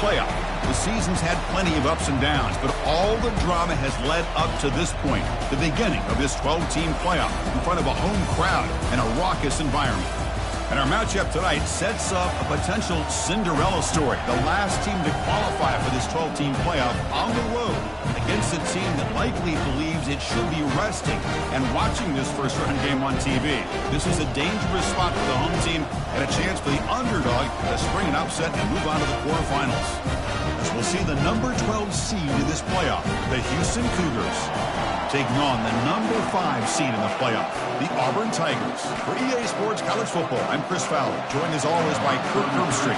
playoff. The season's had plenty of ups and downs, but all the drama has led up to this point, the beginning of this 12-team playoff in front of a home crowd and a raucous environment. And our matchup tonight sets up a potential Cinderella story. The last team to qualify for this 12-team playoff on the road against a team that likely believes it should be resting and watching this first-round game on TV. This is a dangerous spot for the home team and a chance for the underdog to spring an upset and move on to the quarterfinals. As we'll see the number 12 seed in this playoff, the Houston Cougars, taking on the number 5 seed in the playoff, the Auburn Tigers. For EA Sports College Football, I'm Chris Fowler, joined as always by Kirk Herbstreit.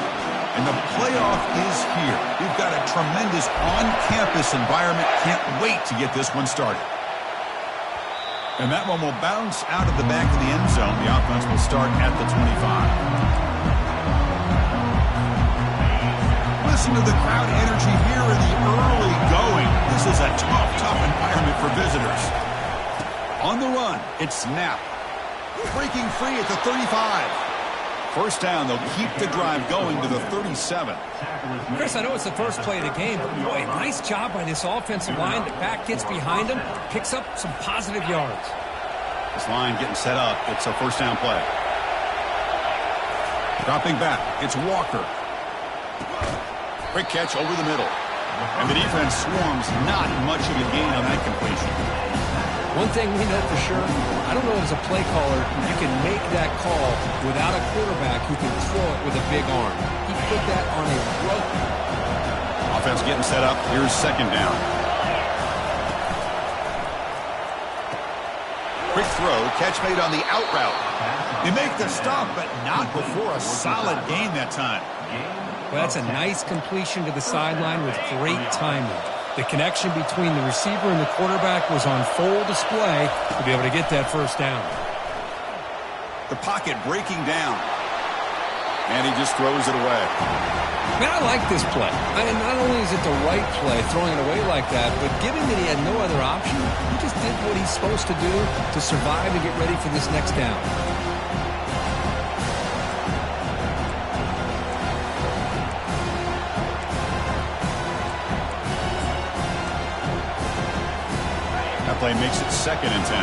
And the playoff is here. We've got a tremendous on-campus environment. Can't wait to get this one started. And that one will bounce out of the back of the end zone. The offense will start at the 25. Listen to the crowd energy here in the early going. This is a tough environment for visitors. On the run, it's snap. Breaking free at the 35. First down, they'll keep the drive going to the 37. Chris, I know it's the first play of the game, but boy, nice job by this offensive line. The back gets behind him, picks up some positive yards. This line getting set up. It's a first down play. Dropping back, it's Walker. Quick catch over the middle. And the defense swarms, not much of a gain on that completion. One thing we know for sure, I don't know as a play caller, you can make that call without a quarterback who can throw it with a big arm. He put that on a rope. Offense getting set up. Here's second down. Quick throw, catch made on the out route. They make the stop, but not before a solid gain that time. Well, that's a nice completion to the sideline with great timing. The connection between the receiver and the quarterback was on full display to be able to get that first down. The pocket breaking down. And he just throws it away. Man, I like this play. Not only is it the right play, throwing it away like that, but given that he had no other option, he just did what he's supposed to do to survive and get ready for this next down. Play makes it second and 10.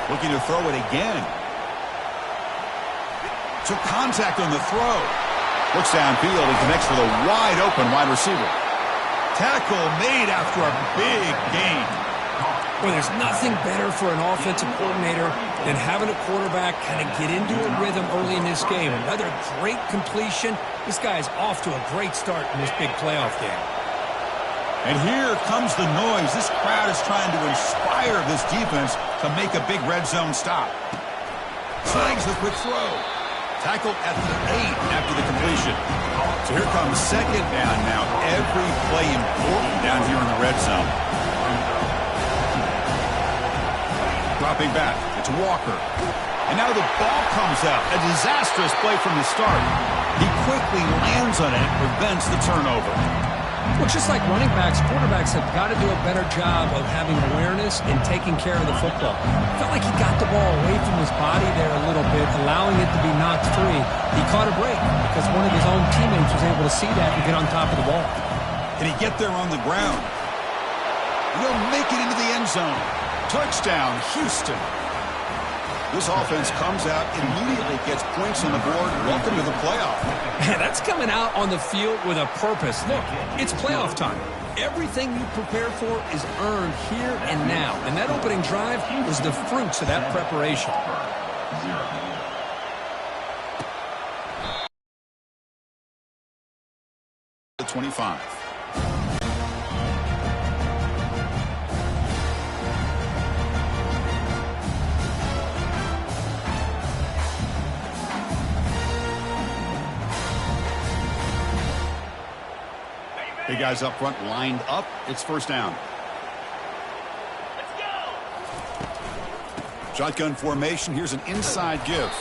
Looking to throw it again. Took contact on the throw. Looks downfield and connects with a wide open wide receiver. Tackle made after a big gain. Well, there's nothing better for an offensive coordinator than having a quarterback kind of get into a rhythm early in this game. Another great completion. This guy's off to a great start in this big playoff game. And here comes the noise. This crowd is trying to inspire this defense to make a big red zone stop. Slangs the quick throw. Tackled at the 8 after the completion. So here comes second down now. Every play important down here in the red zone. Dropping back, it's Walker. And now the ball comes out. A disastrous play from the start. He quickly lands on it and prevents the turnover. Well, just like running backs, quarterbacks have got to do a better job of having awareness and taking care of the football. Felt like he got the ball away from his body there a little bit, allowing it to be knocked free. He caught a break because one of his own teammates was able to see that and get on top of the ball. Can he get there on the ground? He'll make it into the end zone. Touchdown, Houston. This offense comes out, immediately gets points on the board. Welcome to the playoff. That's coming out on the field with a purpose. Look, it's playoff time. Everything you prepare for is earned here and now. And that opening drive was the fruits of that preparation. The 25. Big guys up front lined up. It's first down. Let's go. Shotgun formation. Here's an inside give.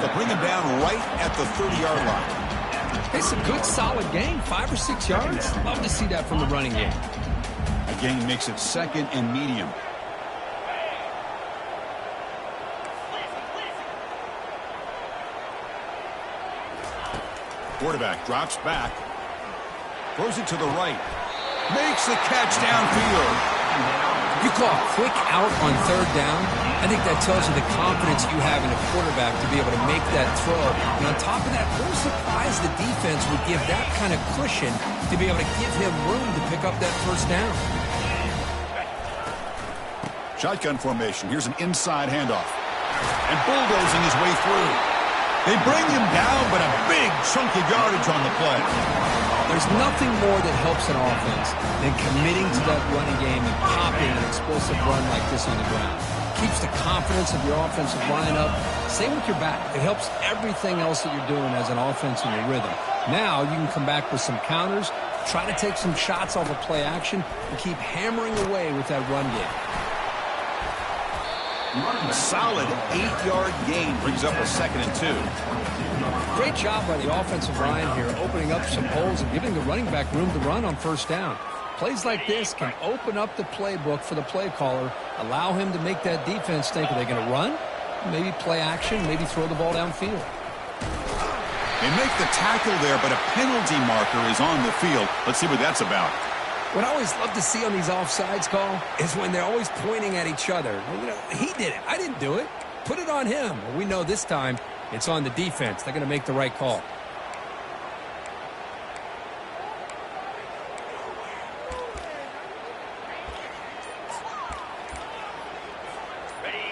They'll bring him down right at the 30-yard line. It's a good, solid gain. 5 or 6 yards. Love to see that from the running game. A gain makes it second and medium. Quarterback drops back. Throws it to the right. Makes the catch downfield. You call a quick out on third down. I think that tells you the confidence you have in a quarterback to be able to make that throw. And on top of that, a little surprised the defense would give that kind of cushion to be able to give him room to pick up that first down. Shotgun formation. Here's an inside handoff. And bulldozing his way through. They bring him down, but a big chunk of yardage on the play. There's nothing more that helps an offense than committing to that running game and popping an explosive run like this on the ground. Keeps the confidence of your offensive line up. Same with your back. It helps everything else that you're doing as an offense in your rhythm. Now you can come back with some counters, try to take some shots off of play action, and keep hammering away with that run game. A solid 8-yard gain brings up a 2nd and 2. Great job by the offensive line here, opening up some holes and giving the running back room to run on first down. Plays like this can open up the playbook for the play caller, allow him to make that defense think, are they going to run? Maybe play action, maybe throw the ball downfield. They make the tackle there, but a penalty marker is on the field. Let's see what that's about. What I always love to see on these offsides call is when they're always pointing at each other. Well, you know, he did it. I didn't do it. Put it on him. Well, we know this time it's on the defense. They're going to make the right call.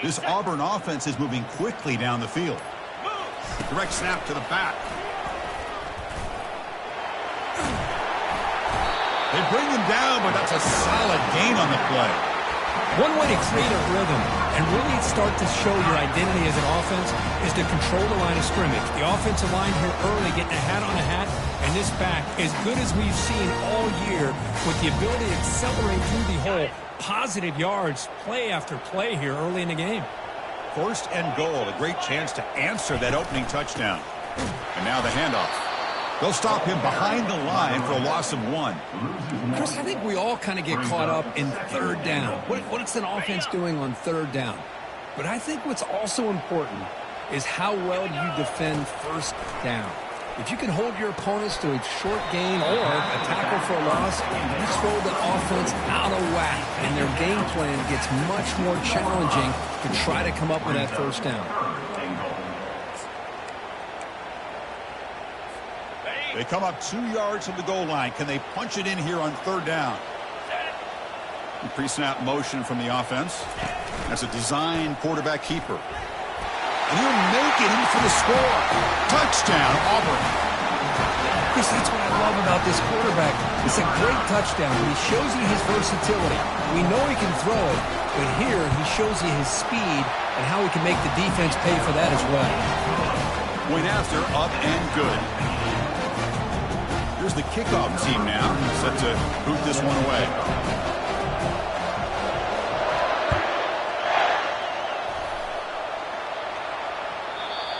This Auburn offense is moving quickly down the field. Direct snap to the back. They bring him down, but that's a solid gain on the play. One way to create a rhythm and really start to show your identity as an offense is to control the line of scrimmage. The offensive line here early getting a hat on a hat, and this back, as good as we've seen all year, with the ability to accelerate through the hole, positive yards, play after play here early in the game. 1st and goal, a great chance to answer that opening touchdown. And now the handoff. They'll stop him behind the line for a loss of 1. Chris, I think we all kind of get caught up in third down. What's an offense doing on third down? But I think what's also important is how well you defend first down. If you can hold your opponents to a short gain or a tackle for a loss, you throw the offense out of whack, and their game plan gets much more challenging to try to come up with that first down. They come up 2 yards from the goal line. Can they punch it in here on third down? Pre-snap motion from the offense. That's a design quarterback keeper. And he'll make it in for the score. Touchdown, Auburn. Chris, that's what I love about this quarterback. It's a great touchdown. He shows you his versatility. We know he can throw it, but here he shows you his speed and how he can make the defense pay for that as well. Point after, up and good. Here's the kickoff team now, set to boot this one away.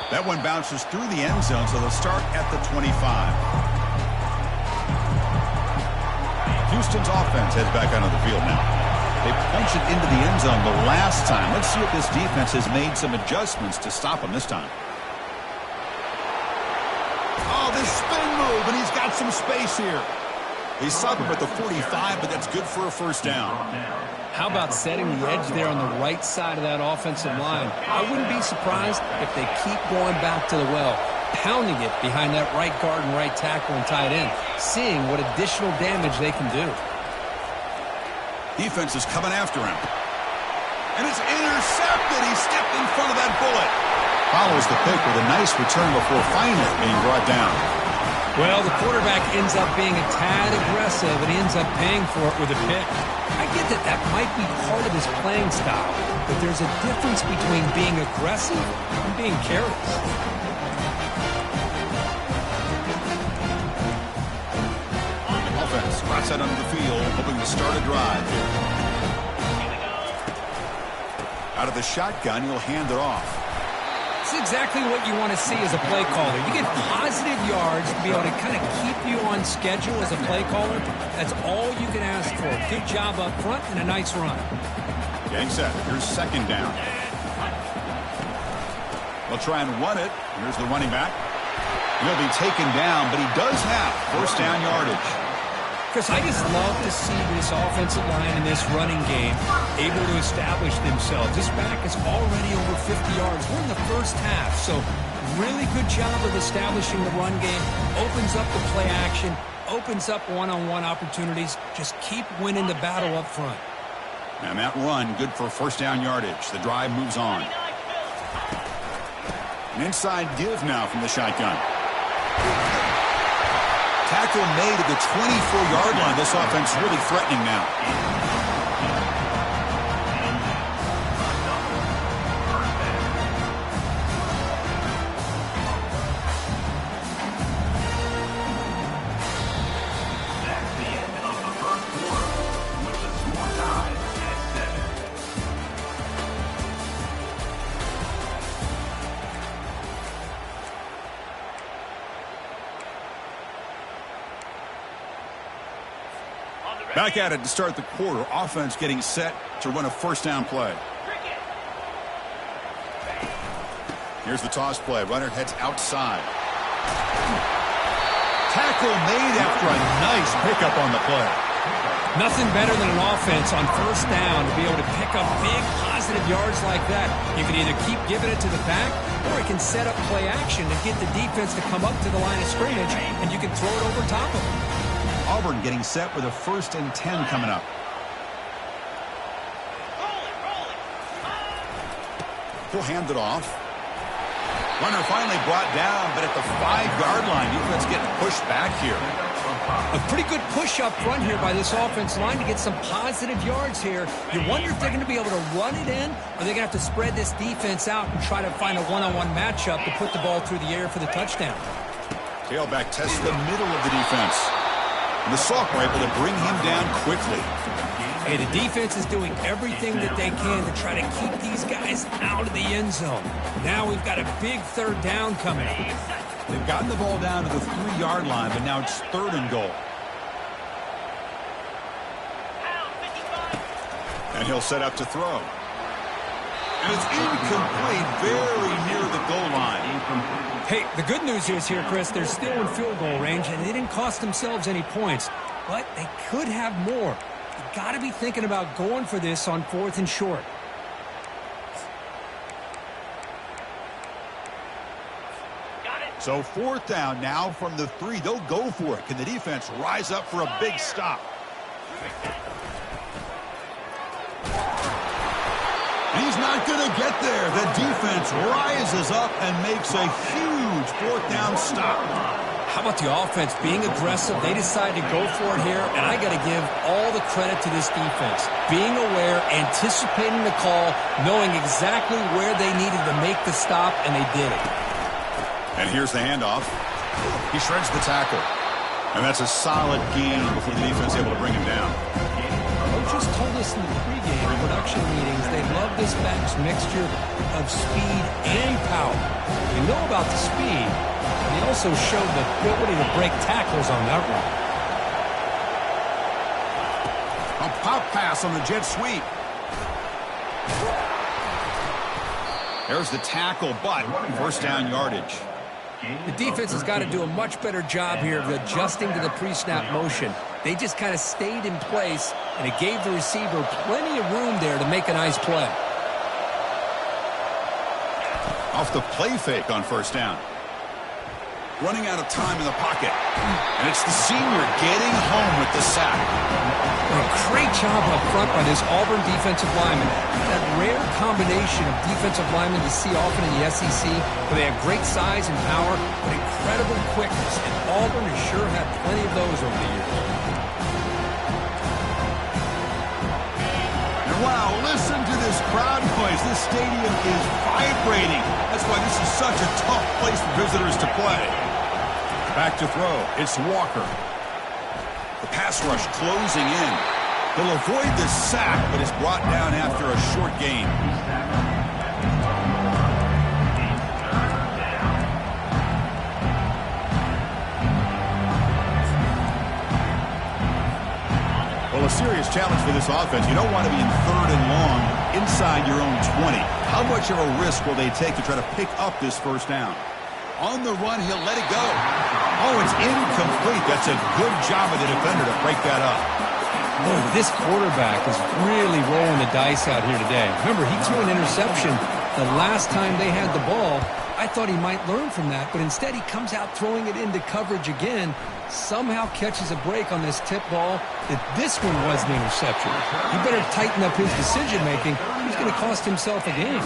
That one bounces through the end zone, so they'll start at the 25. Houston's offense heads back onto the field now. They punch it into the end zone the last time. Let's see if this defense has made some adjustments to stop them this time. Oh, this spin move, and he's got some space here. They stop him at the 45, but that's good for a first down. How about setting the edge there on the right side of that offensive line? I wouldn't be surprised if they keep going back to the well, pounding it behind that right guard and right tackle and tight end, seeing what additional damage they can do. Defense is coming after him. And it's intercepted. He stepped in front of that bullet. Follows the pick with a nice return before finally being brought down. Well, the quarterback ends up being a tad aggressive, and he ends up paying for it with a pick. I get that that might be part of his playing style, but there's a difference between being aggressive and being careless. Offense rots out onto the field, hoping to start a drive here. Out of the shotgun, he'll hand it off. It's exactly what you want to see as a play caller. You get positive yards to be able to kind of keep you on schedule as a play caller. That's all you can ask for. Good job up front and a nice run. Gang set. Here's second down. They'll try and run it. Here's the running back. He'll be taken down, but he does have first down yardage. Chris, I just love to see this offensive line in this running game able to establish themselves. This back is already over 50 yards. We're in the first half, so really good job of establishing the run game. Opens up the play action, opens up one-on-one opportunities. Just keep winning the battle up front. And that run, good for first down yardage. The drive moves on. An inside give now from the shotgun. Tackle made at the 24-yard line. This offense really threatening now. Back at it to start the quarter. Offense getting set to run a first down play. Here's the toss play. Runner heads outside. Tackle made after a nice pickup on the play. Nothing better than an offense on first down to be able to pick up big positive yards like that. You can either keep giving it to the back, or you can set up play action and get the defense to come up to the line of scrimmage, and you can throw it over top of them. Auburn getting set with a 1st and 10 coming up. He'll hand it off. Runner finally brought down, but at the 5-yard line, defense getting pushed back here. A pretty good push up front here by this offense line to get some positive yards here. You wonder if they're going to be able to run it in, or they're going to have to spread this defense out and try to find a one-on-one matchup to put the ball through the air for the touchdown. Tailback tests the middle of the defense. And the Sophomore able to bring him down quickly. Hey, the defense is doing everything that they can to try to keep these guys out of the end zone. Now we've got a big 3rd down coming up. They've gotten the ball down to the 3-yard line, but now it's 3rd and goal. And he'll set up to throw. And it's incomplete, very near the goal line. Hey, the good news is here, Chris, they're still in field goal range, and they didn't cost themselves any points. But they could have more. You got to be thinking about going for this on 4th and short. So 4th down now from the 3. They'll go for it. Can the defense rise up for a big stop? He's not going to get there. The defense rises up and makes a huge 4th down stop. How about the offense being aggressive? They decide to go for it here, and I got to give all the credit to this defense. Being aware, anticipating the call, knowing exactly where they needed to make the stop, and they did it. And here's the handoff. He shreds the tackle. And that's a solid gain before the defense is able to bring him down. Coaches told us in the pregame production meetings they love this back's mixture of speed and power. We know about the speed, but he also showed the ability to break tackles on that run. A pop pass on the jet sweep. There's the tackle, but first down yardage. The defense has got to do a much better job here of adjusting to the pre-snap motion. They just kind of stayed in place, and it gave the receiver plenty of room there to make a nice play. Off the play fake on first down. Running out of time in the pocket. And it's the senior getting home with the sack. A great job up front by this Auburn defensive lineman. That rare combination of defensive linemen you see often in the SEC, where they have great size and power, but incredible quickness. And Auburn has sure had plenty of those over the years. And wow, listen to this crowd noise. This stadium is vibrating. That's why this is such a tough place for visitors to play. Back to throw. It's Walker. The pass rush closing in. He'll avoid the sack, but is brought down after a short gain. Well, a serious challenge for this offense. You don't want to be in 3rd and long inside your own 20. How much of a risk will they take to try to pick up this first down? On the run, he'll let it go. Oh, it's incomplete. That's a good job of the defender to break that up. Oh, this quarterback is really rolling the dice out here today. Remember, he threw an interception the last time they had the ball. I thought he might learn from that, but instead he comes out throwing it into coverage again, somehow catches a break on this tip ball that this one was an interception. He better tighten up his decision-making. He's going to cost himself a game.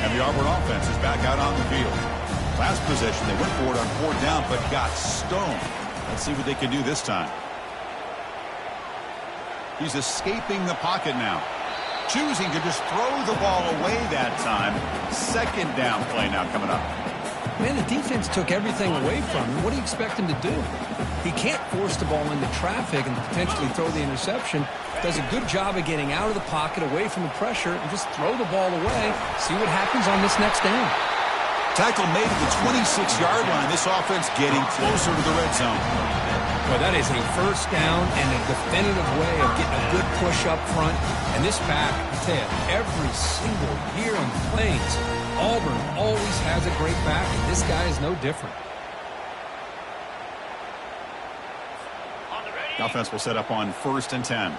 And the Auburn offense is back out on the field. Last possession, they went for it on 4th down, but got stoned. Let's see what they can do this time. He's escaping the pocket now. Choosing to just throw the ball away that time. 2nd down play now coming up. Man, the defense took everything away from him. What do you expect him to do? He can't force the ball into traffic and potentially throw the interception. Does a good job of getting out of the pocket, away from the pressure, and just throw the ball away. See what happens on this next down. Tackle made at the 26-yard line. This offense getting closer to the red zone. Well, that is a 1st down and a definitive way of getting a good push up front. And this back, I tell you, every single year on the Plains, Auburn always has a great back, and this guy is no different. The offense will set up on 1st and 10.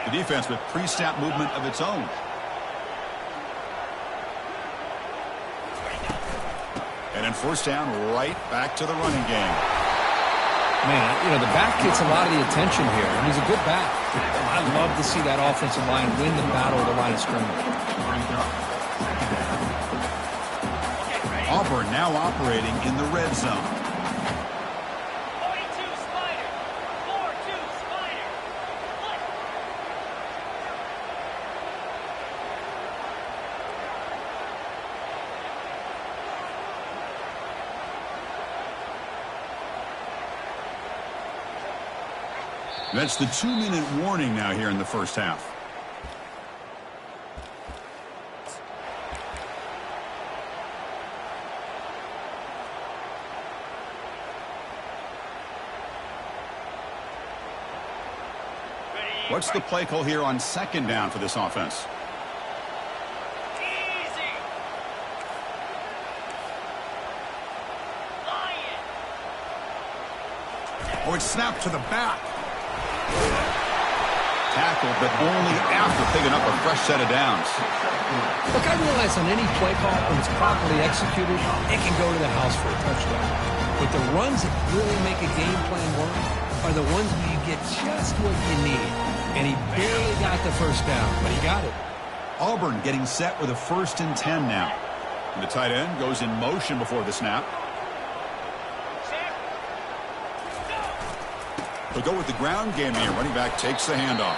The defense with pre-snap movement of its own. And in 1st down, right back to the running game. Man, you know, the back gets a lot of the attention here, and he's a good back. I love to see that offensive line win the battle of the line of scrimmage. Auburn now operating in the red zone. That's the 2-minute warning now here in the 1st half. What's the play call here on 2nd down for this offense? Oh, it's snapped to the back. Tackled, but only after picking up a fresh set of downs. Look, I realize on any play call, when it's properly executed, it can go to the house for a touchdown. But the runs that really make a game plan work are the ones where you get just what you need. And he barely got the 1st down, but he got it. Auburn getting set with a 1st and 10 now. And the tight end goes in motion before the snap. They'll go with the ground game here. Running back takes the handoff.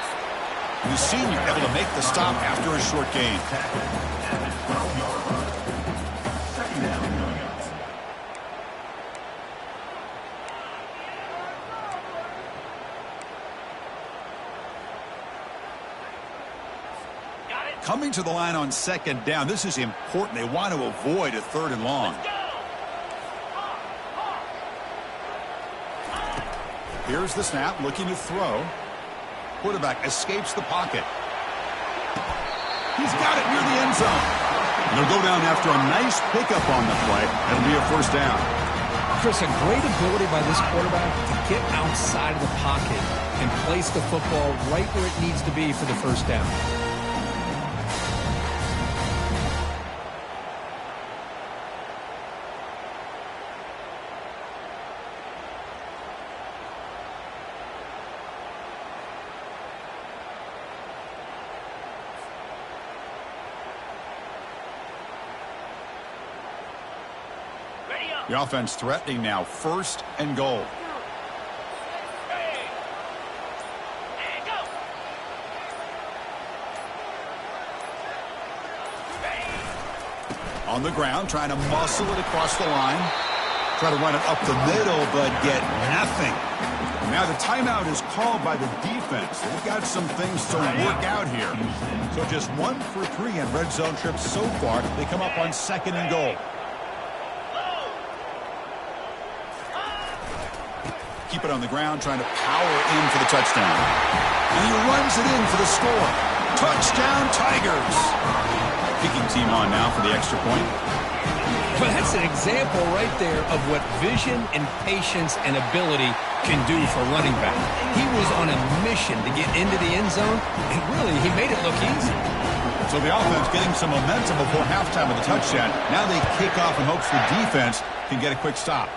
And the senior able to make the stop after a short gain. Coming to the line on 2nd down. This is important. They want to avoid a 3rd and long. Here's the snap, looking to throw. Quarterback escapes the pocket. He's got it near the end zone. And they'll go down after a nice pickup on the play. It'll be a 1st down. Chris, a great ability by this quarterback to get outside of the pocket and place the football right where it needs to be for the 1st down. The offense threatening now, 1st and goal. On the ground, trying to muscle it across the line. Try to run it up the middle, but get nothing. Now the timeout is called by the defense. They've got some things to work out here. So just 1 for 3 in red zone trips so far. They come up on 2nd and goal. Keep it on the ground, trying to power in for the touchdown. And he runs it in for the score. Touchdown, Tigers. Kicking team on now for the extra point. Well, that's an example right there of what vision and patience and ability can do for running back. He was on a mission to get into the end zone, and really, he made it look easy. So the offense getting some momentum before halftime with the touchdown. Now they kick off in hopes the defense can get a quick stop.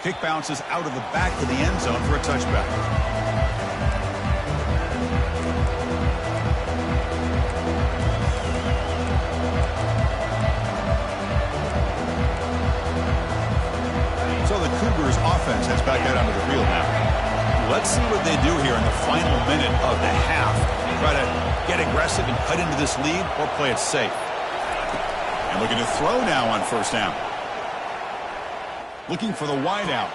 Kick bounces out of the back of the end zone for a touchback. So the Cougars offense heads back out onto the field now. Let's see what they do here in the final minute of the half. Try to get aggressive and cut into this lead or play it safe. And looking to throw now on first down. Looking for the wide out.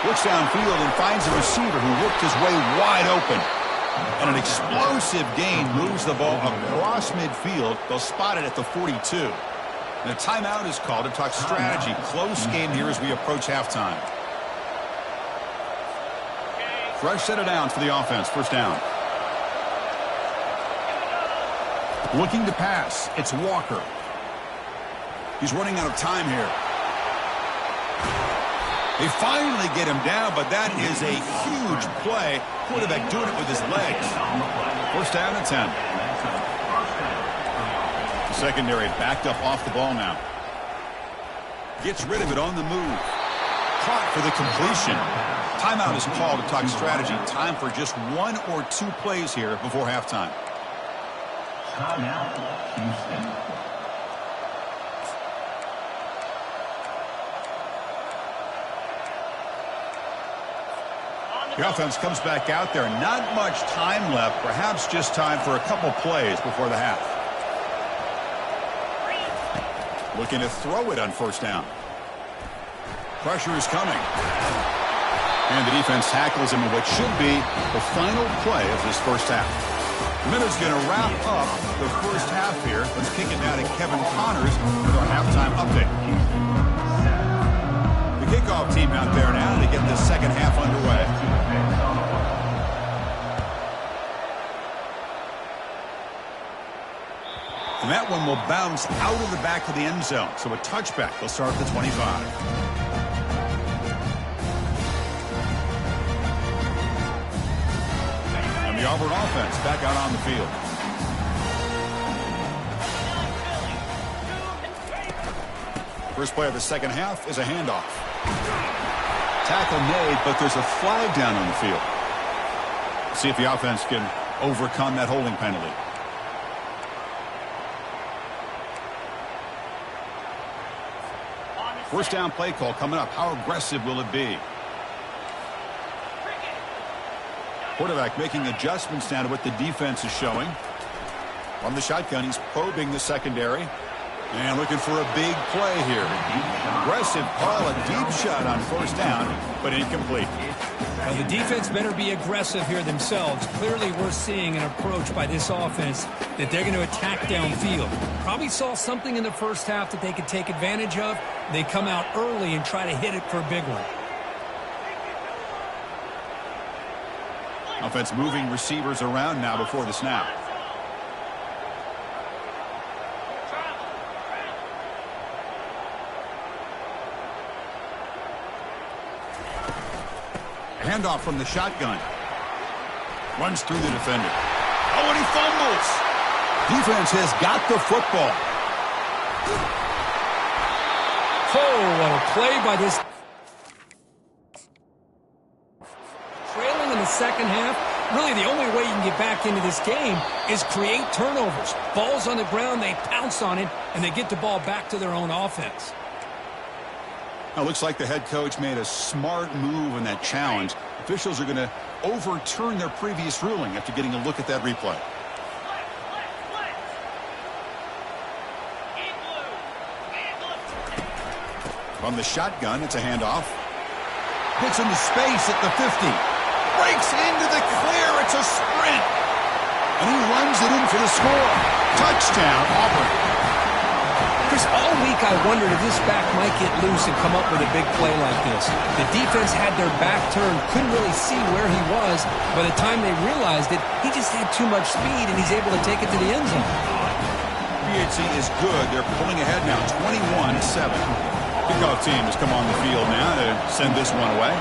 Looks downfield and finds a receiver who worked his way wide open. And an explosive gain moves the ball across midfield. They'll spot it at the 42. And a timeout is called to talk strategy. Close game here as we approach halftime. Fresh set of downs for the offense. First down. Looking to pass. It's Walker. He's running out of time here. They finally get him down, but that is a huge play. Quarterback doing it with his legs. First down and 10. The secondary backed up off the ball now. Gets rid of it on the move. Caught for the completion. Timeout is called to talk strategy. Time for just one or two plays here before halftime. Timeout, Houston. The offense comes back out there. Not much time left. Perhaps just time for a couple plays before the half. Looking to throw it on first down. Pressure is coming. And the defense tackles him in what should be the final play of this first half. Miller's going to wrap up the first half here. Let's kick it now to Kevin Connors with our halftime update. The kickoff team out there now to get the second half underway. And that one will bounce out of the back of the end zone. So a touchback. They'll start at the 25. And the Auburn offense back out on the field. First play of the second half is a handoff. Tackle made, but there's a flag down on the field. See if the offense can overcome that holding penalty. First down play call coming up. How aggressive will it be? Quarterback making adjustments now to what the defense is showing. From the shotgun, he's probing the secondary. And looking for a big play here. Aggressive call, a deep shot on first down, but incomplete. Well, the defense better be aggressive here themselves. Clearly, we're seeing an approach by this offense that they're going to attack downfield. Probably saw something in the first half that they could take advantage of. They come out early and try to hit it for a big one. Offense moving receivers around now before the snap. Handoff from the shotgun. Runs through the defender. Oh, and he fumbles. Defense has got the football. Oh, what a play by this. Trailing in the second half, really the only way you can get back into this game is create turnovers. Ball's on the ground, they pounce on it, and they get the ball back to their own offense. Now, looks like the head coach made a smart move in that challenge. Officials are going to overturn their previous ruling after getting a look at that replay. From the shotgun, it's a handoff. Gets into space at the 50. Breaks into the clear. It's a sprint. And he runs it in for the score. Touchdown, Auburn. Chris, all week I wondered if this back might get loose and come up with a big play like this. The defense had their back turned, couldn't really see where he was. By the time they realized it, he just had too much speed, and he's able to take it to the end zone. PHC is good. They're pulling ahead now, 21-7. Kickoff team has come on the field now to send this one away.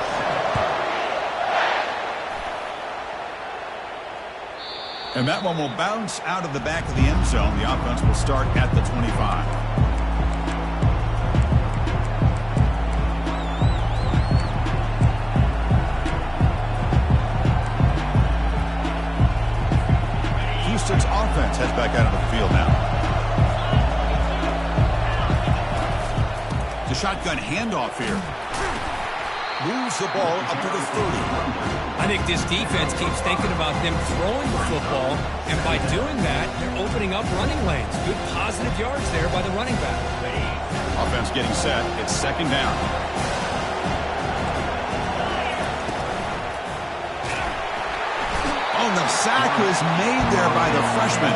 And that one will bounce out of the back of the end zone. The offense will start at the 25. Houston's offense heads back out of the field now. The shotgun handoff here. Moves the ball up to the 30. I think this defense keeps thinking about them throwing the football, and by doing that, they're opening up running lanes. Good positive yards there by the running back. Offense getting set. It's second down. Oh, the sack is made there by the freshman.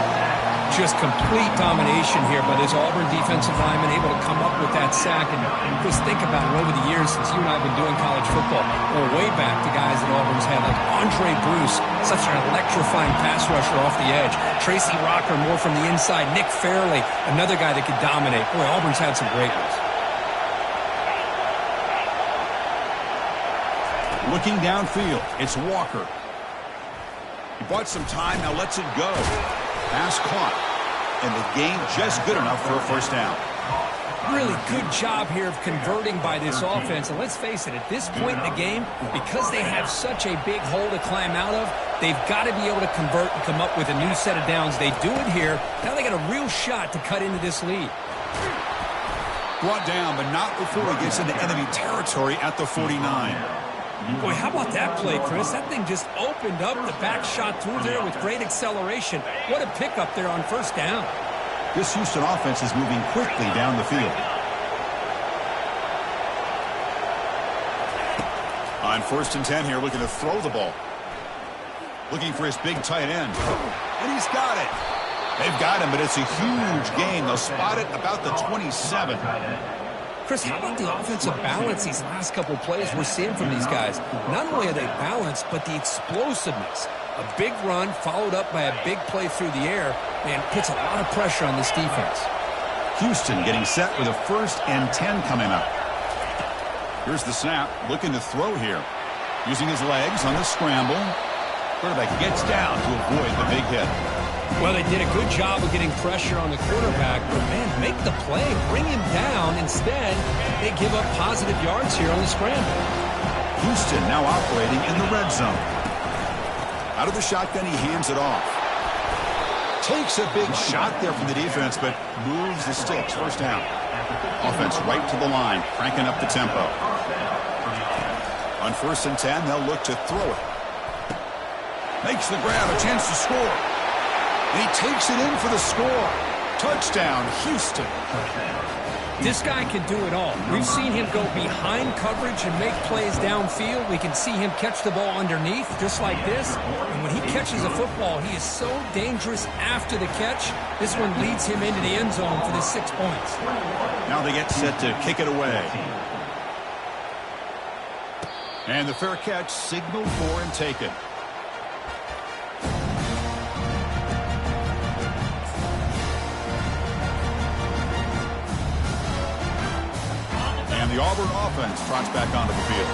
Just complete domination here by this Auburn defensive lineman, able to come up with that sack. And just think about it, over the years since you and I have been doing college football, or way back to guys that Auburn's had, like Andre Bruce, such an electrifying pass rusher off the edge. Tracy Rocker, more from the inside. Nick Fairley, another guy that could dominate. Boy, Auburn's had some great ones. Looking downfield, it's Walker. He bought some time, now lets it go. Pass caught, and the game just good enough for a first down. Really good job here of converting by this offense. And let's face it, at this point in the game, because they have such a big hole to climb out of, they've got to be able to convert and come up with a new set of downs. They do it here. Now they got a real shot to cut into this lead. Brought down, but not before he gets into enemy territory at the 49. Boy, how about that play, Chris? That thing just opened up. The back shot through there with great acceleration. What a pickup there on first down. This Houston offense is moving quickly down the field. On 1st and 10 here, looking to throw the ball. Looking for his big tight end. And he's got it. They've got him, but it's a huge gain. They'll spot it about the 27. Chris, how about the offensive balance these last couple of plays we're seeing from these guys? Not only are they balanced, but the explosiveness. A big run followed up by a big play through the air, and puts a lot of pressure on this defense. Houston getting set with a 1st and 10 coming up. Here's the snap, looking to throw here. Using his legs on the scramble. Quarterback gets down to avoid the big hit. Well, they did a good job of getting pressure on the quarterback, but, man, make the play. Bring him down. Instead, they give up positive yards here on the scramble. Houston now operating in the red zone. Out of the shotgun, he hands it off. Takes a big shot there from the defense, but moves the sticks. First down. Offense right to the line, cranking up the tempo. On 1st and 10, they'll look to throw it. Makes the grab, a chance to score. And he takes it in for the score. Touchdown, Houston. This guy can do it all. We've seen him go behind coverage and make plays downfield. We can see him catch the ball underneath, just like this. And when he catches a football, he is so dangerous after the catch. This one leads him into the end zone for the 6 points. Now they get set to kick it away. And the fair catch signaled for and taken. And the Auburn offense trots back onto the field.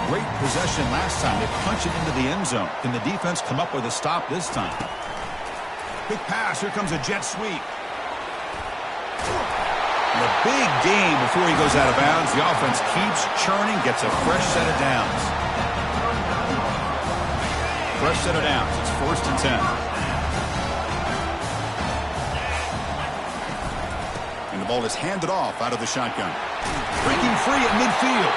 Great possession last time. They punch it into the end zone. Can the defense come up with a stop this time? Big pass. Here comes a jet sweep. And a big gain before he goes out of bounds. The offense keeps churning, gets a fresh set of downs. Fresh set of downs. It's 1st and 10. And the ball is handed off out of the shotgun. Breaking free at midfield.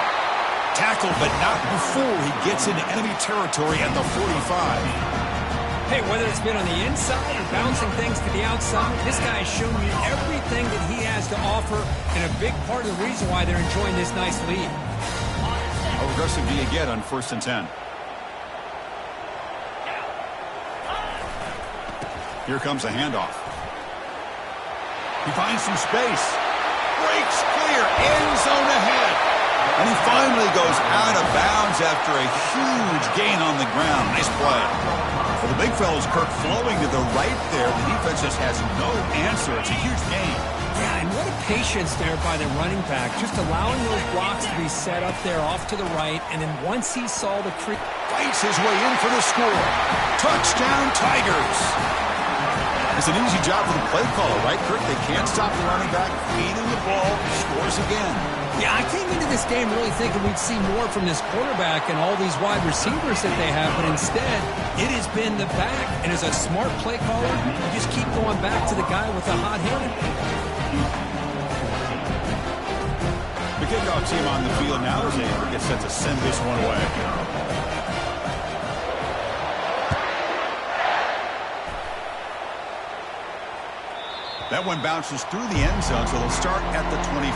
Tackled, but not before he gets into enemy territory at the 45. Hey, whether it's been on the inside or bouncing things to the outside, this guy has shown you everything that he has to offer, and a big part of the reason why they're enjoying this nice lead. How aggressive do you get on 1st and 10? Here comes a handoff. He finds some space. breaks clear, end zone ahead. And he finally goes out of bounds after a huge gain on the ground. Nice play. Well, the big fella's Kirk flowing to the right there. The defense just has no answer. It's a huge gain. Yeah, and what a patience there by the running back, just allowing those blocks to be set up there off to the right, and then once he saw the creep, fights his way in for the score. Touchdown, Tigers. It's an easy job for the play caller, right, Kirk? They can't stop the running back, feeding the ball, scores again. Yeah, I came into this game really thinking we'd see more from this quarterback and all these wide receivers that they have, but instead, it has been the back. And as a smart play caller, you just keep going back to the guy with the hot hand. The kickoff team on the field now as they get set to send this one away. That one bounces through the end zone, so they'll start at the 25.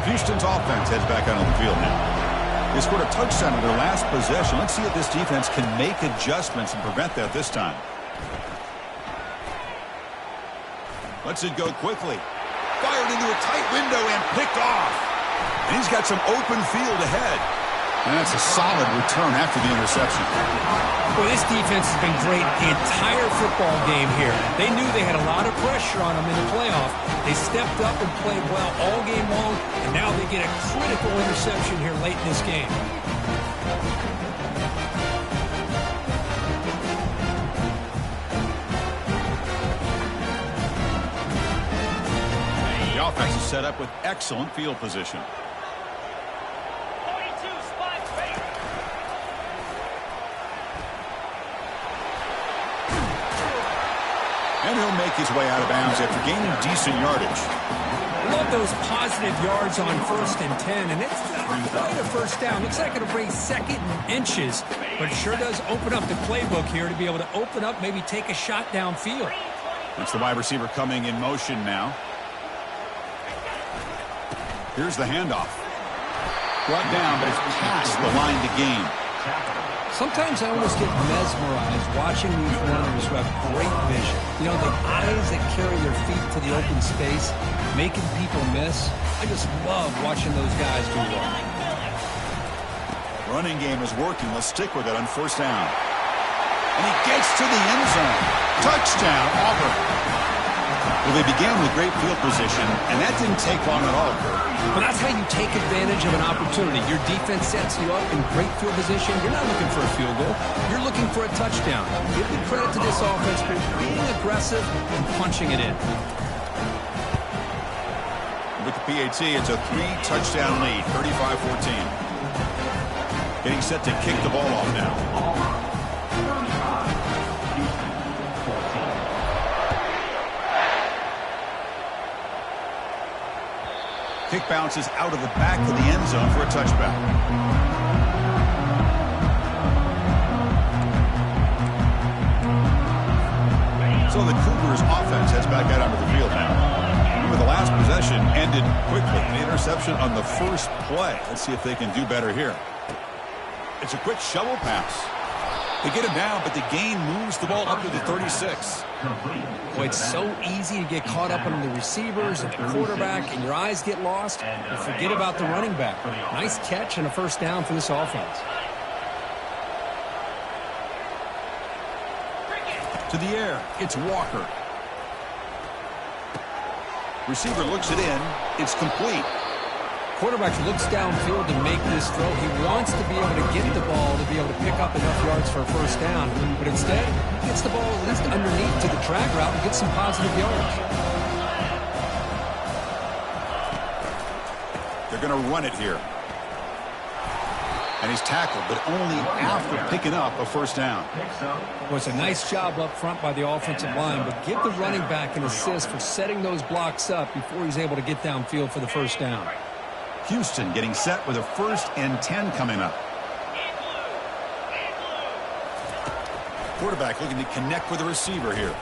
Houston's offense heads back out on the field now. They scored a touchdown in their last possession. Let's see if this defense can make adjustments and prevent that this time. Lets it go quickly. Fired into a tight window and picked off. And he's got some open field ahead. And that's a solid return after the interception. Well, this defense has been great the entire football game here. They knew they had a lot of pressure on them in the playoff. They stepped up and played well all game long, and now they get a critical interception here late in this game. The offense is set up with excellent field position. And he'll make his way out of bounds after gaining decent yardage. Love those positive yards on 1st and 10, and it's not a first down. Looks like it'll bring second and inches, but it sure does open up the playbook here to be able to open up, maybe take a shot downfield. It's the wide receiver coming in motion now. Here's the handoff. Brought down, but it's past the line to gain. Sometimes I almost get mesmerized watching these runners who have great vision. You know, the eyes that carry their feet to the open space, making people miss. I just love watching those guys do well. Running game is working. Let's stick with it on 1st down. And he gets to the end zone. Touchdown, Auburn. Well, they began with great field position, and that didn't take long at all. Well, that's how you take advantage of an opportunity. Your defense sets you up in great field position. You're not looking for a field goal. You're looking for a touchdown. Give the credit to this offense for being aggressive and punching it in. With the PAT, it's a 3-touchdown lead, 35-14. Getting set to kick the ball off now. Kick bounces out of the back of the end zone for a touchback. So the Cougars offense heads back out onto the field now. Remember, the last possession ended quickly. An interception on the first play. Let's see if they can do better here. It's a quick shovel pass. They get him down, but the gain moves the ball up to the 36. Boy, it's so easy to get caught up on the receivers and the quarterback, and your eyes get lost. You forget about the running back. Nice catch and a 1st down for this offense. To the air, it's Walker. Receiver looks it in. It's complete. Quarterback looks downfield to make this throw. He wants to be able to get the ball to be able to pick up enough yards for a 1st down. But instead, he gets the ball at least underneath to the drag route and gets some positive yards. They're going to run it here. And he's tackled, but only after picking up a 1st down. Well, it's a nice job up front by the offensive line, but give the running back an assist for setting those blocks up before he's able to get downfield for the 1st down. Houston getting set with a 1st and 10 coming up. Quarterback looking to connect with the receiver here.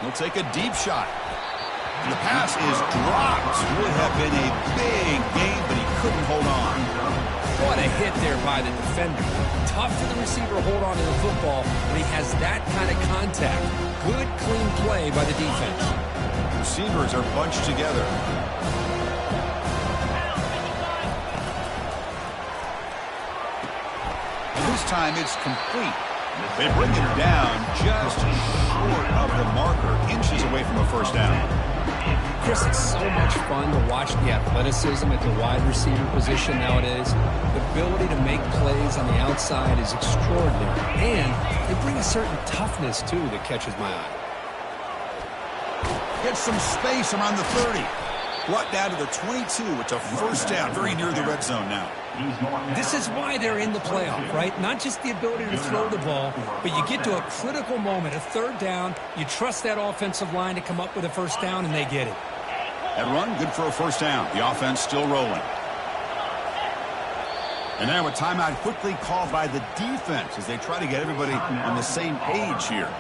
He'll take a deep shot. And the pass is dropped. Would have been a big gain, but he couldn't hold on. What a hit there by the defender. tough for the receiver to hold on to the football when he has that kind of contact. Good, clean play by the defense. Receivers are bunched together. And this time it's complete. They bring him down just short of the marker, inches away from a first down. Chris, it's so much fun to watch the athleticism at the wide receiver position nowadays. The ability to make plays on the outside is extraordinary. And they bring a certain toughness, too, that catches my eye. Gets some space around the 30. Brought down to the 22. It's a first down, very near the red zone now. This is why they're in the playoff, right? Not just the ability to throw the ball, but you get to a critical moment, a third down. You trust that offensive line to come up with a first down, and they get it. That run, good for a first down. The offense still rolling. And now a timeout quickly called by the defense as they try to get everybody on the same page here.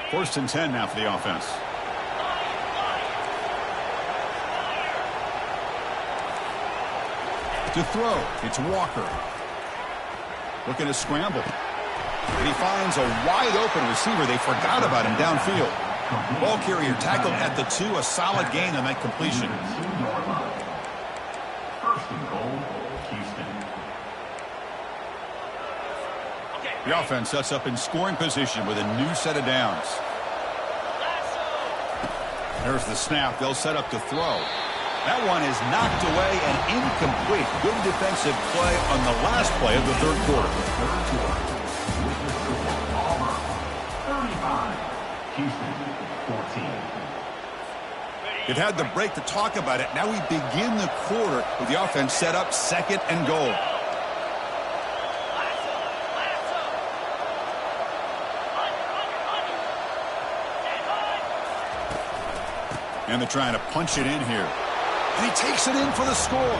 First and 10 now for the offense. To throw, it's Walker. Looking to scramble. And he finds a wide-open receiver. They forgot about him downfield. Ball carrier tackled at the 2. A solid gain on that completion. The offense sets up in scoring position with a new set of downs. There's the snap. They'll set up to throw. That one is knocked away and incomplete. Good defensive play on the last play of the third quarter. They've had the break to talk about it. Now we begin the quarter with the offense set up second and goal. And they're trying to punch it in here. And he takes it in for the score.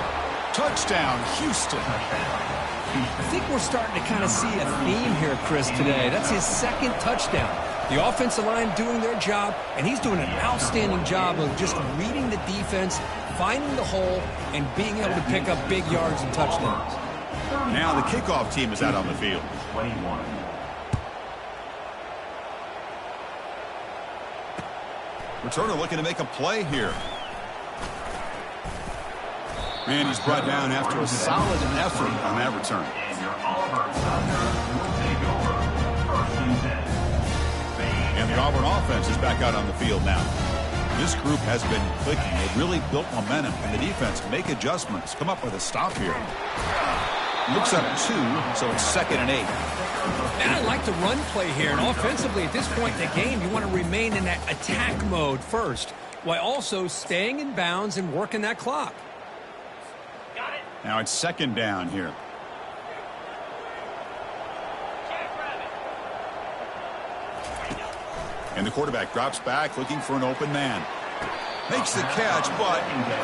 Touchdown, Houston. I think we're starting to kind of see a theme here, Chris, today. That's his second touchdown. The offensive line doing their job, and he's doing an outstanding job of just reading the defense, finding the hole, and being able to pick up big yards and touchdowns. Now the kickoff team is out on the field. 21. Returner looking to make a play here. And he's brought down after a solid effort on that return. And the Auburn offense is back out on the field now. This group has been clicking. They've really built momentum. And the defense make adjustments. Come up with a stop here. Looks up 2, so it's 2nd and 8. And I like the run play here. And offensively, at this point in the game, you want to remain in that attack mode first, while also staying in bounds and working that clock. Now it's 2nd down here. And the quarterback drops back, looking for an open man. Makes the catch, but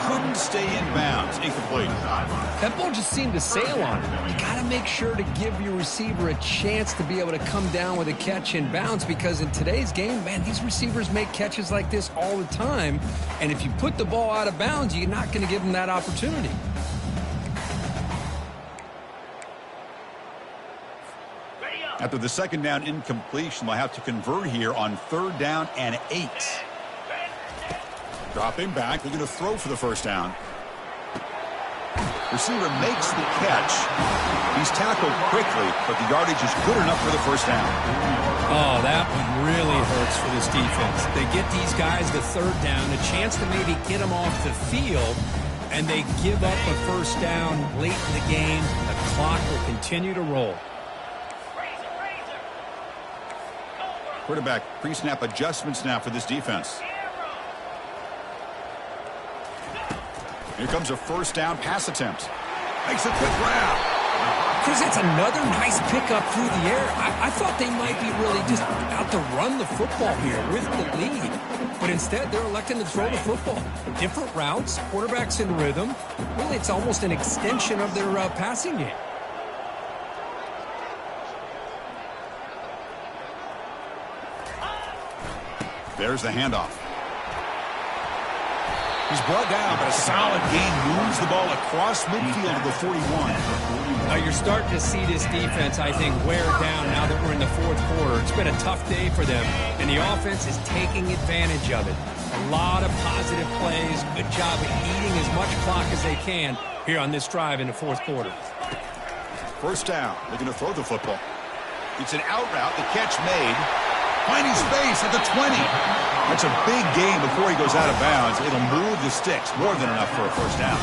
couldn't stay in bounds. Incomplete. That ball just seemed to sail on him. You got to make sure to give your receiver a chance to be able to come down with a catch in bounds, because in today's game, man, these receivers make catches like this all the time. And if you put the ball out of bounds, you're not going to give them that opportunity. After the 2nd down incompletion, they'll have to convert here on 3rd down and 8. Dropping back, looking to throw for the first down. Receiver makes the catch. He's tackled quickly, but the yardage is good enough for the first down. Oh, that one really hurts for this defense. They get these guys the 3rd down, a chance to maybe get them off the field, and they give up a first down late in the game. The clock will continue to roll. Quarterback pre-snap adjustments now for this defense. Here comes a first down pass attempt. Makes a quick grab. Chris, that's another nice pickup through the air. I thought they might be really just out to run the football here with the lead. But instead, they're electing to throw the football. Different routes, quarterbacks in rhythm. Really, it's almost an extension of their passing game. There's the handoff. He's brought down, but a solid gain moves the ball across midfield to the 41. Now you're starting to see this defense, I think, wear down now that we're in the fourth quarter. It's been a tough day for them, and the offense is taking advantage of it. A lot of positive plays. Good job of eating as much clock as they can here on this drive in the fourth quarter. First down, looking to throw the football. It's an out route, the catch made. Finding space at the 20. That's a big gain before he goes out of bounds. It'll move the sticks, more than enough for a first down.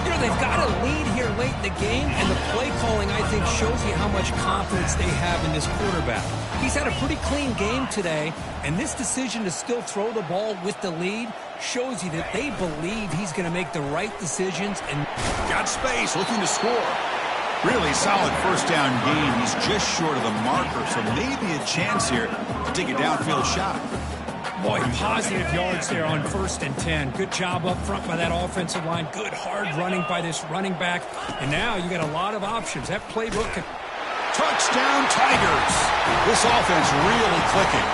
You know, they've got a lead here late in the game, and the play calling, I think, shows you how much confidence they have in this quarterback. He's had a pretty clean game today, and this decision to still throw the ball with the lead shows you that they believe he's going to make the right decisions. And got space, looking to score. Really solid first down gain. He's just short of the marker, so maybe a chance here to take a downfield shot. Boy, positive yards there on 1st and 10. Good job up front by that offensive line. Good hard running by this running back. And now you got a lot of options. That playbook. Touchdown Tigers. This offense really clicking.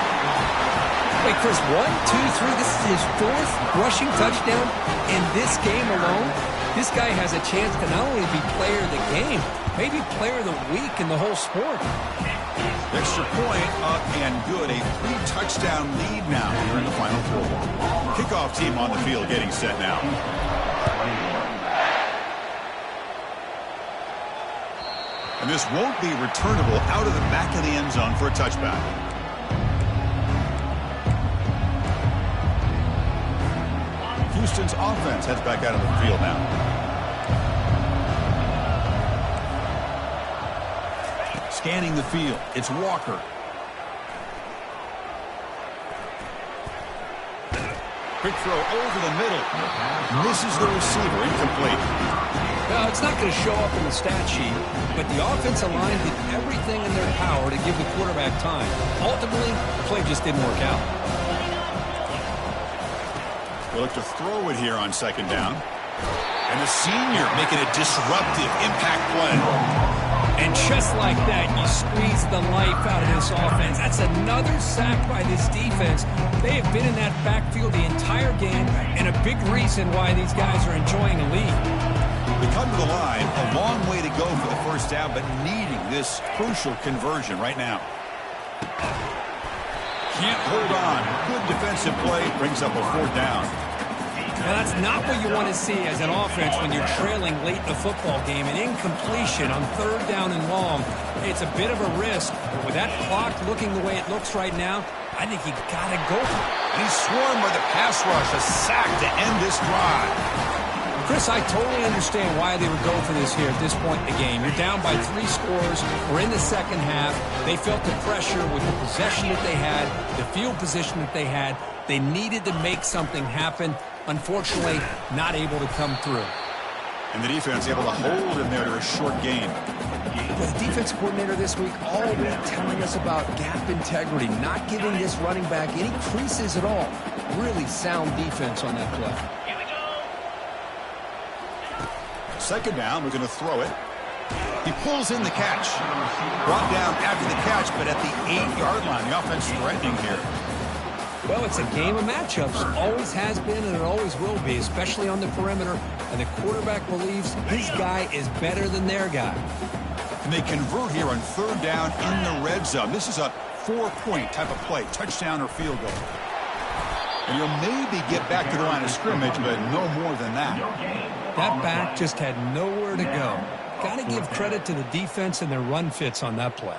Wait, Chris, 1, 2, 3. This is his 4th rushing touchdown in this game alone. This guy has a chance to not only be player of the game, maybe player of the week in the whole sport. Extra point up and good. A 3-touchdown lead now here in the final quarter. Kickoff team on the field getting set now. And this won't be returnable out of the back of the end zone for a touchback. Houston's offense heads back out of the field now. Scanning the field, it's Walker. Quick throw over the middle. Misses the receiver, incomplete. Well, it's not going to show up in the stat sheet, but the offensive line did everything in their power to give the quarterback time. Ultimately, the play just didn't work out. They'll look to throw it here on second down. And the senior making a disruptive impact play. And just like that, you squeeze the life out of this offense. That's another sack by this defense. They have been in that backfield the entire game, and a big reason why these guys are enjoying a lead. They come to the line, a long way to go for the first down, but needing this crucial conversion right now. Can't hold on. Good defensive play, brings up a fourth down. Now, that's not what you want to see as an offense when you're trailing late in the football game. An incompletion on 3rd down and long. It's a bit of a risk, but with that clock looking the way it looks right now, I think you got to go for it. He's swarmed by the pass rush, a sack to end this drive. Chris, I totally understand why they would go for this here at this point in the game. You're down by 3 scores. We're in the second half. They felt the pressure with the possession that they had, the field position that they had. They needed to make something happen. Unfortunately, not able to come through. And the defense able to hold him there to a short gain. The defense coordinator this week all week telling us about gap integrity, not giving this running back any creases at all. Really sound defense on that play. Second down, we're going to throw it. He pulls in the catch. Brought down after the catch, but at the 8-yard line. The offense threatening here. Well, it's a game of matchups. Always has been, and it always will be, especially on the perimeter. And the quarterback believes his guy is better than their guy. And they convert here on 3rd down in the red zone. This is a 4-point type of play, touchdown or field goal. And you'll maybe get back to the line of scrimmage, but no more than that. That back just had nowhere to go. Got to give credit to the defense and their run fits on that play.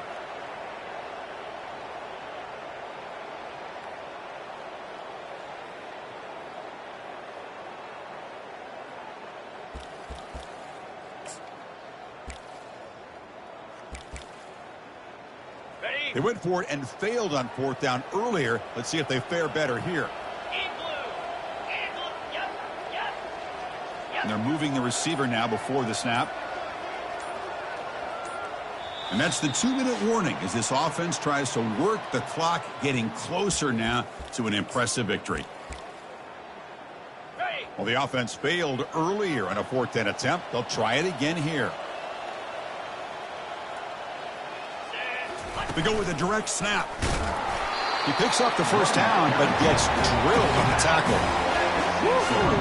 They went for it and failed on 4th down earlier. Let's see if they fare better here. And they're moving the receiver now before the snap. And that's the 2-minute warning as this offense tries to work the clock, getting closer now to an impressive victory. Well, the offense failed earlier on a 4th down attempt. They'll try it again here. They go with a direct snap. He picks up the first down, but gets drilled on the tackle.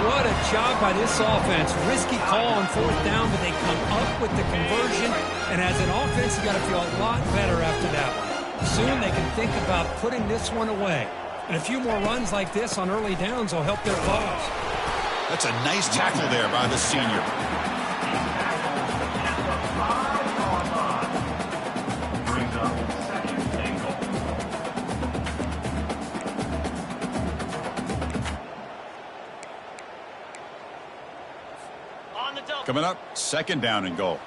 What a job by this offense. Risky call on fourth down, but they come up with the conversion. And as an offense, you got to feel a lot better after that one. Soon they can think about putting this one away. And a few more runs like this on early downs will help their cause. That's a nice tackle there by the senior. Coming up, second down and goal.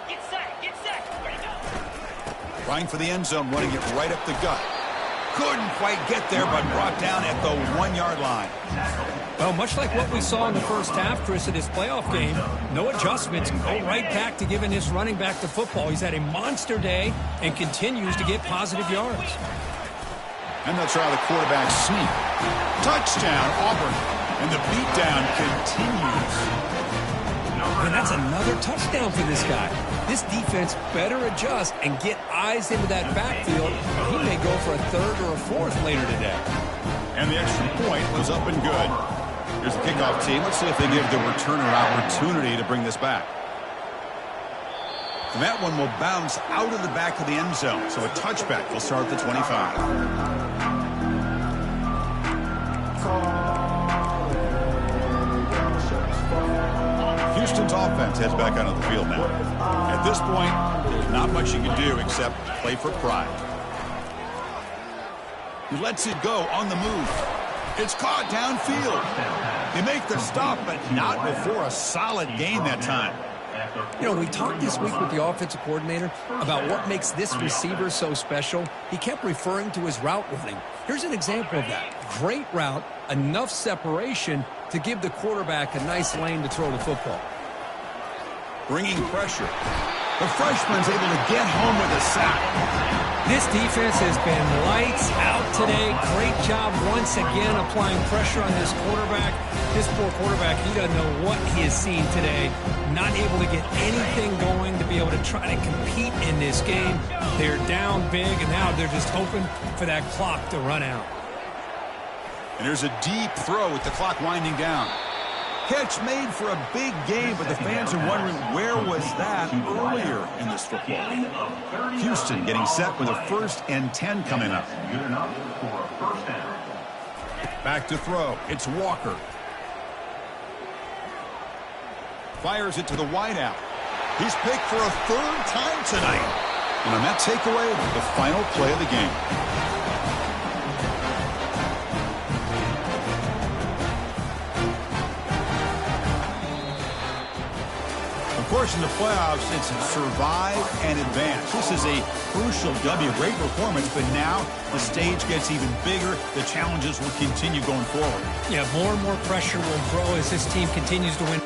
Get set, ready to go. Trying for the end zone, running it right up the gut. Couldn't quite get there, but brought down at the 1-yard line. Well, much like what we saw in the first half, Chris, in this playoff game, no adjustments. Go right back to giving this running back the football. He's had a monster day and continues to get positive yards. And they'll try the quarterback sneak. Touchdown, Auburn. And the beatdown continues. And that's another touchdown for this guy. This defense better adjust and get eyes into that backfield. He may go for a third or a fourth later today. And the extra point was up and good. Here's the kickoff team. Let's see if they give the returner opportunity to bring this back. And that one will bounce out of the back of the end zone. So a touchback will start at the 25. Houston's offense heads back onto the field now. At this point, there's not much you can do except play for pride. He lets it go on the move. It's caught downfield. They make the stop, but not before a solid gain that time. You know, we talked this week with the offensive coordinator about what makes this receiver so special. He kept referring to his route running. Here's an example of that. Great route, enough separation to give the quarterback a nice lane to throw the football. Bringing pressure. The freshman's able to get home with a sack. This defense has been lights out today. Great job once again applying pressure on this quarterback. This poor quarterback, he doesn't know what he has seen today. Not able to get anything going to be able to try to compete in this game. They're down big, and now they're just hoping for that clock to run out. And there's a deep throw with the clock winding down. Catch made for a big game, but the fans are wondering where was that earlier in this football game. Houston getting set with a 1st and 10 coming up. Back to throw. It's Walker. Fires it to the wideout. He's picked for a 3rd time tonight. And on that takeaway, the final play of the game. Of course, in the playoffs, it's survive and advance. This is a crucial W. Great performance, but now the stage gets even bigger. The challenges will continue going forward. Yeah, more and more pressure will grow as this team continues to win.